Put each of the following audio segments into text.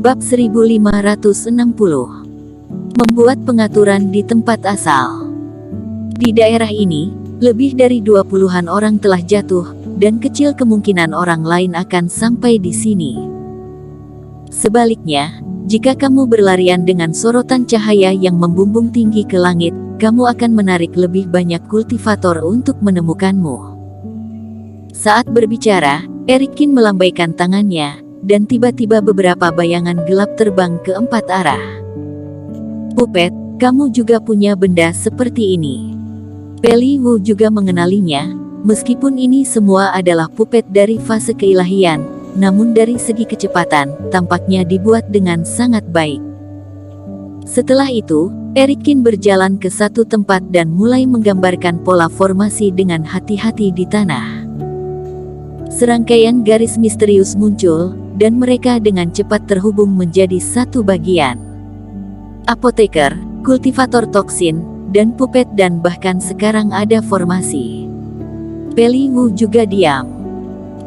Bab 1560. Membuat pengaturan di tempat asal. Di daerah ini, lebih dari 20-an orang telah jatuh, dan kecil kemungkinan orang lain akan sampai di sini. Sebaliknya, jika kamu berlarian dengan sorotan cahaya yang membumbung tinggi ke langit, kamu akan menarik lebih banyak kultivator untuk menemukanmu. Saat berbicara, Erikin melambaikan tangannya, dan tiba-tiba beberapa bayangan gelap terbang ke 4 arah. Puppet, kamu juga punya benda seperti ini. Peli Wu juga mengenalinya, meskipun ini semua adalah puppet dari fase keilahian, namun dari segi kecepatan, tampaknya dibuat dengan sangat baik. Setelah itu, Erikin berjalan ke satu tempat dan mulai menggambarkan pola formasi dengan hati-hati di tanah. Serangkaian garis misterius muncul, dan mereka dengan cepat terhubung menjadi satu bagian. Apoteker, kultivator toksin, dan puppet, dan bahkan sekarang ada formasi. Peli Wu juga diam.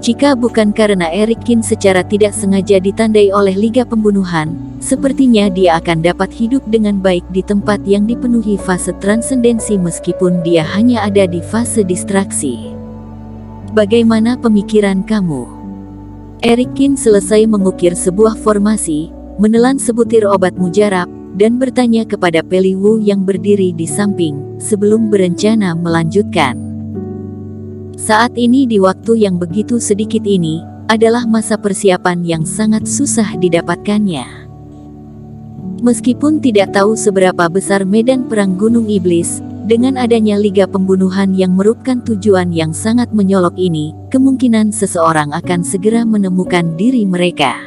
Jika bukan karena Erikin secara tidak sengaja ditandai oleh Liga Pembunuhan, sepertinya dia akan dapat hidup dengan baik di tempat yang dipenuhi fase transendensi meskipun dia hanya ada di fase distraksi. Bagaimana pemikiran kamu? Erikin selesai mengukir sebuah formasi, menelan sebutir obat mujarab, dan bertanya kepada Peli Wu yang berdiri di samping, sebelum berencana melanjutkan. Saat ini di waktu yang begitu sedikit ini, adalah masa persiapan yang sangat susah didapatkannya. Meskipun tidak tahu seberapa besar medan perang Gunung Iblis, dengan adanya Liga Pembunuhan yang merupakan tujuan yang sangat menyolok ini, kemungkinan seseorang akan segera menemukan diri mereka.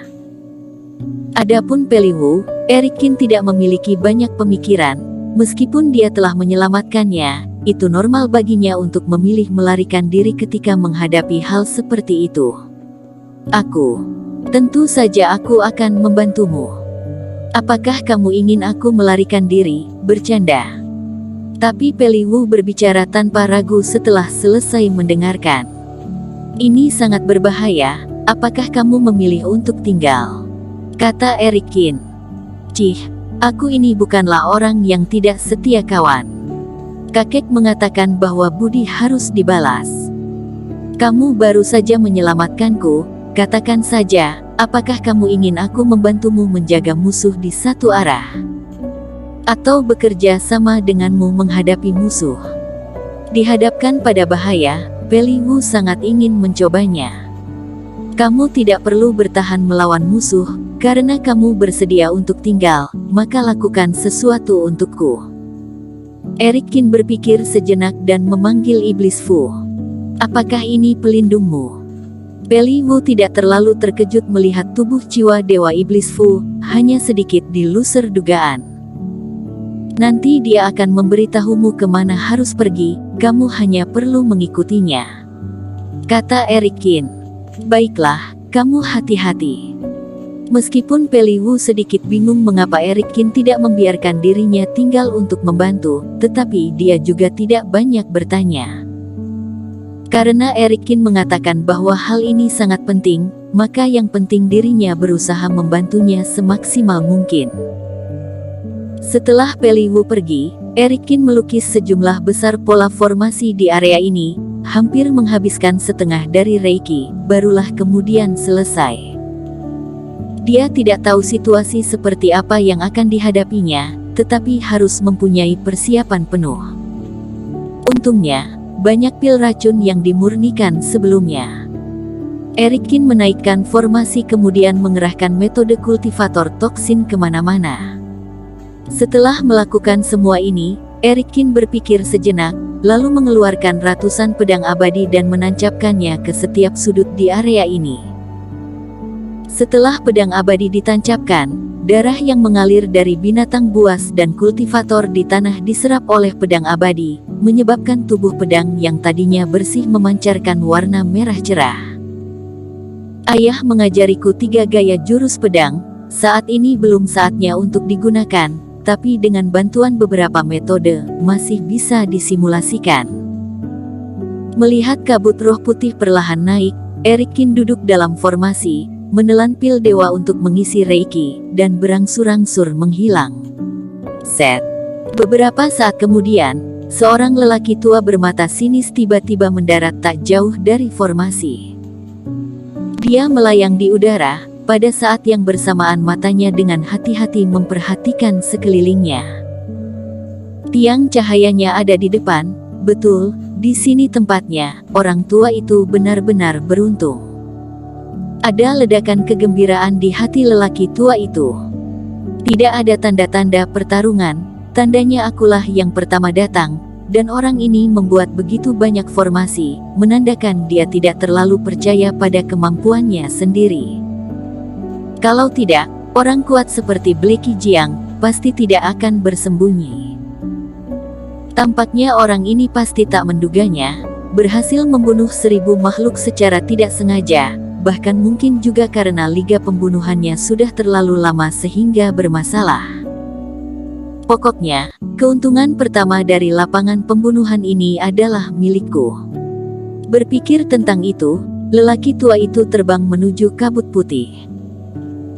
Adapun Peli Wu, Erikin tidak memiliki banyak pemikiran, meskipun dia telah menyelamatkannya, itu normal baginya untuk memilih melarikan diri ketika menghadapi hal seperti itu. Tentu saja aku akan membantumu. Apakah kamu ingin aku melarikan diri? Bercanda. Tapi Peli Wu berbicara tanpa ragu setelah selesai mendengarkan. Ini sangat berbahaya, apakah kamu memilih untuk tinggal? Kata Erikin. Cih, aku ini bukanlah orang yang tidak setia kawan. Kakek mengatakan bahwa budi harus dibalas. Kamu baru saja menyelamatkanku, katakan saja, apakah kamu ingin aku membantumu menjaga musuh di satu arah? Atau bekerja sama denganmu menghadapi musuh? Dihadapkan pada bahaya, Peli Wu sangat ingin mencobanya. Kamu tidak perlu bertahan melawan musuh, karena kamu bersedia untuk tinggal, maka lakukan sesuatu untukku. Erikin berpikir sejenak dan memanggil Iblis Fu. Apakah ini pelindungmu? Peli Wu tidak terlalu terkejut melihat tubuh jiwa Dewa Iblis Fu, hanya sedikit diluser dugaan. Nanti dia akan memberitahumu kemana harus pergi, kamu hanya perlu mengikutinya. Kata Erikin. Baiklah, kamu hati-hati. Meskipun Peli Wu sedikit bingung mengapa Erikin tidak membiarkan dirinya tinggal untuk membantu, tetapi dia juga tidak banyak bertanya. Karena Erikin mengatakan bahwa hal ini sangat penting, maka yang penting dirinya berusaha membantunya semaksimal mungkin. Setelah Peli Wu pergi, Erikin melukis sejumlah besar pola formasi di area ini, hampir menghabiskan setengah dari Reiki, barulah kemudian selesai. Dia tidak tahu situasi seperti apa yang akan dihadapinya, tetapi harus mempunyai persiapan penuh. Untungnya, banyak pil racun yang dimurnikan sebelumnya. Erikin menaikkan formasi kemudian mengerahkan metode kultivator toksin kemana-mana. Setelah melakukan semua ini, Erikin berpikir sejenak, lalu mengeluarkan ratusan pedang abadi dan menancapkannya ke setiap sudut di area ini. Setelah pedang abadi ditancapkan, darah yang mengalir dari binatang buas dan kultivator di tanah diserap oleh pedang abadi, menyebabkan tubuh pedang yang tadinya bersih memancarkan warna merah cerah. Ayah mengajariku 3 gaya jurus pedang, saat ini belum saatnya untuk digunakan, tapi dengan bantuan beberapa metode, masih bisa disimulasikan. Melihat kabut roh putih perlahan naik, Erikin duduk dalam formasi, menelan pil dewa untuk mengisi reiki, dan berangsur-angsur menghilang. Set. Beberapa saat kemudian, seorang lelaki tua bermata sinis tiba-tiba mendarat tak jauh dari formasi. Dia melayang di udara, pada saat yang bersamaan matanya dengan hati-hati memperhatikan sekelilingnya. Tiang cahayanya ada di depan, betul, di sini tempatnya. Orang tua itu benar-benar beruntung. Ada ledakan kegembiraan di hati lelaki tua itu. Tidak ada tanda-tanda pertarungan, tandanya akulah yang pertama datang, dan orang ini membuat begitu banyak formasi, menandakan dia tidak terlalu percaya pada kemampuannya sendiri. Kalau tidak, orang kuat seperti Blacky Jiang pasti tidak akan bersembunyi. Tampaknya orang ini pasti tak menduganya, berhasil membunuh 1000 makhluk secara tidak sengaja, bahkan mungkin juga karena liga pembunuhannya sudah terlalu lama sehingga bermasalah. Pokoknya, keuntungan pertama dari lapangan pembunuhan ini adalah milikku. Berpikir tentang itu, lelaki tua itu terbang menuju kabut putih.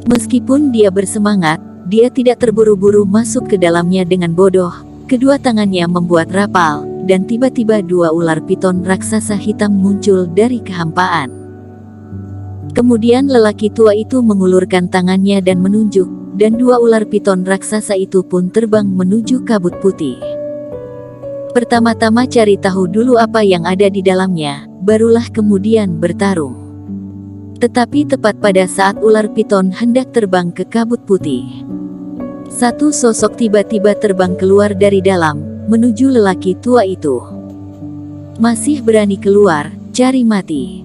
Meskipun dia bersemangat, dia tidak terburu-buru masuk ke dalamnya dengan bodoh. Kedua tangannya membuat rapal, dan tiba-tiba 2 ular piton raksasa hitam muncul dari kehampaan. Kemudian lelaki tua itu mengulurkan tangannya dan menunjuk, dan 2 ular piton raksasa itu pun terbang menuju kabut putih. Pertama-tama cari tahu dulu apa yang ada di dalamnya, barulah kemudian bertarung. Tetapi tepat pada saat ular piton hendak terbang ke kabut putih, satu sosok tiba-tiba terbang keluar dari dalam, menuju lelaki tua itu. Masih berani keluar, cari mati.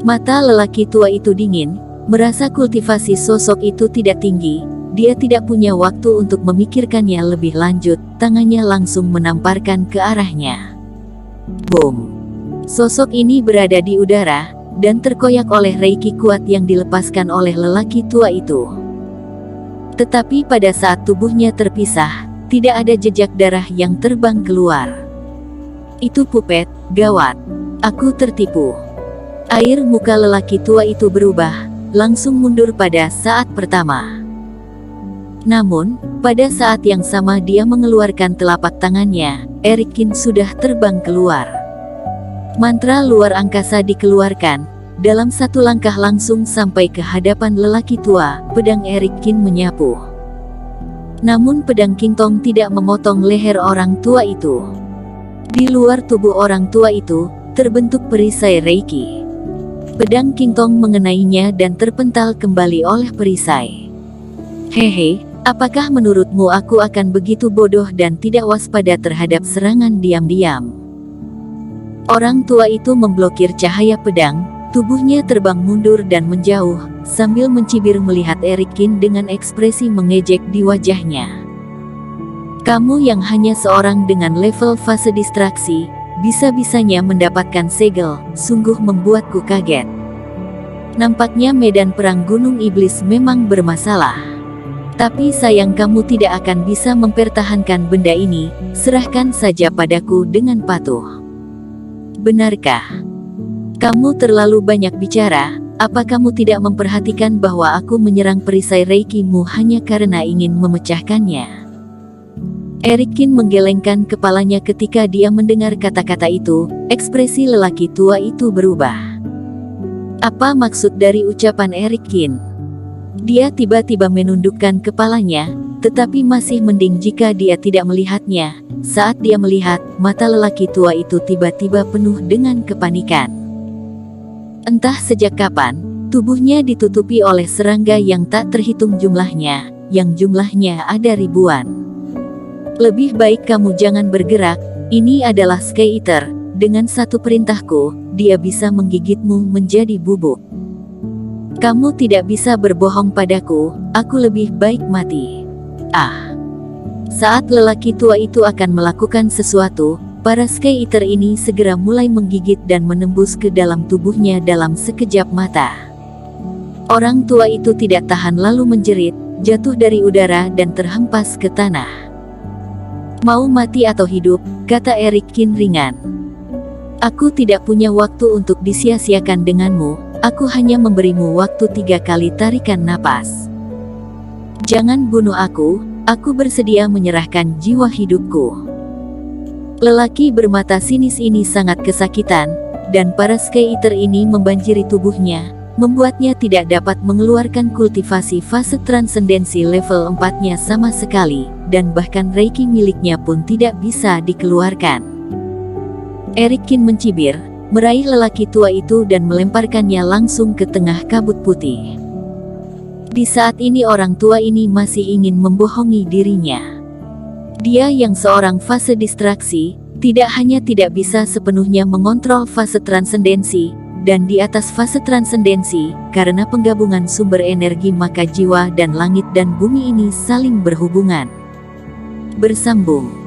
Mata lelaki tua itu dingin, merasa kultivasi sosok itu tidak tinggi, dia tidak punya waktu untuk memikirkannya lebih lanjut, tangannya langsung menamparkan ke arahnya. Boom! Sosok ini berada di udara, dan terkoyak oleh reiki kuat yang dilepaskan oleh lelaki tua itu. Tetapi pada saat tubuhnya terpisah, tidak ada jejak darah yang terbang keluar. Itu pupet, gawat. Aku tertipu. Air muka lelaki tua itu berubah, langsung mundur pada saat pertama. Namun, pada saat yang sama dia mengeluarkan telapak tangannya, Erikin sudah terbang keluar. Mantra luar angkasa dikeluarkan. Dalam satu langkah langsung sampai ke hadapan lelaki tua, pedang Erikin menyapu. Namun pedang Kingtong tidak memotong leher orang tua itu. Di luar tubuh orang tua itu, terbentuk perisai reiki. Pedang Kingtong mengenainya dan terpental kembali oleh perisai. Hehe, apakah menurutmu aku akan begitu bodoh dan tidak waspada terhadap serangan diam-diam? Orang tua itu memblokir cahaya pedang. Tubuhnya terbang mundur dan menjauh, sambil mencibir melihat Erikin dengan ekspresi mengejek di wajahnya. Kamu yang hanya seorang dengan level fase distraksi, bisa-bisanya mendapatkan segel, sungguh membuatku kaget. Nampaknya medan perang Gunung Iblis memang bermasalah. Tapi sayang kamu tidak akan bisa mempertahankan benda ini, serahkan saja padaku dengan patuh. Benarkah? Kamu terlalu banyak bicara, apa kamu tidak memperhatikan bahwa aku menyerang perisai reikimu hanya karena ingin memecahkannya? Erikin menggelengkan kepalanya ketika dia mendengar kata-kata itu, ekspresi lelaki tua itu berubah. Apa maksud dari ucapan Erikin? Dia tiba-tiba menundukkan kepalanya, tetapi masih mending jika dia tidak melihatnya. Saat dia melihat, mata lelaki tua itu tiba-tiba penuh dengan kepanikan. Entah sejak kapan, tubuhnya ditutupi oleh serangga yang tak terhitung jumlahnya, yang jumlahnya ada ribuan. Lebih baik kamu jangan bergerak, ini adalah Sky Eater, dengan satu perintahku, dia bisa menggigitmu menjadi bubuk. Kamu tidak bisa berbohong padaku, aku lebih baik mati. Ah! Saat lelaki tua itu akan melakukan sesuatu, para Sky Eater ini segera mulai menggigit dan menembus ke dalam tubuhnya dalam sekejap mata. Orang tua itu tidak tahan lalu menjerit, jatuh dari udara dan terhempas ke tanah. Mau mati atau hidup, kata Erikin ringan. Aku tidak punya waktu untuk disia-siakan denganmu, Aku hanya memberimu waktu 3 kali tarikan napas. Jangan bunuh aku bersedia menyerahkan jiwa hidupku. Lelaki bermata sinis ini sangat kesakitan, dan para Sky Eater ini membanjiri tubuhnya, membuatnya tidak dapat mengeluarkan kultivasi fase transendensi level 4-nya sama sekali, dan bahkan Reiki miliknya pun tidak bisa dikeluarkan. Eric Kin mencibir, meraih lelaki tua itu dan melemparkannya langsung ke tengah kabut putih. Di saat ini orang tua ini masih ingin membohongi dirinya. Dia yang seorang fase distraksi, tidak hanya tidak bisa sepenuhnya mengontrol fase transendensi, dan di atas fase transendensi, karena penggabungan sumber energi maka jiwa dan langit dan bumi ini saling berhubungan. Bersambung.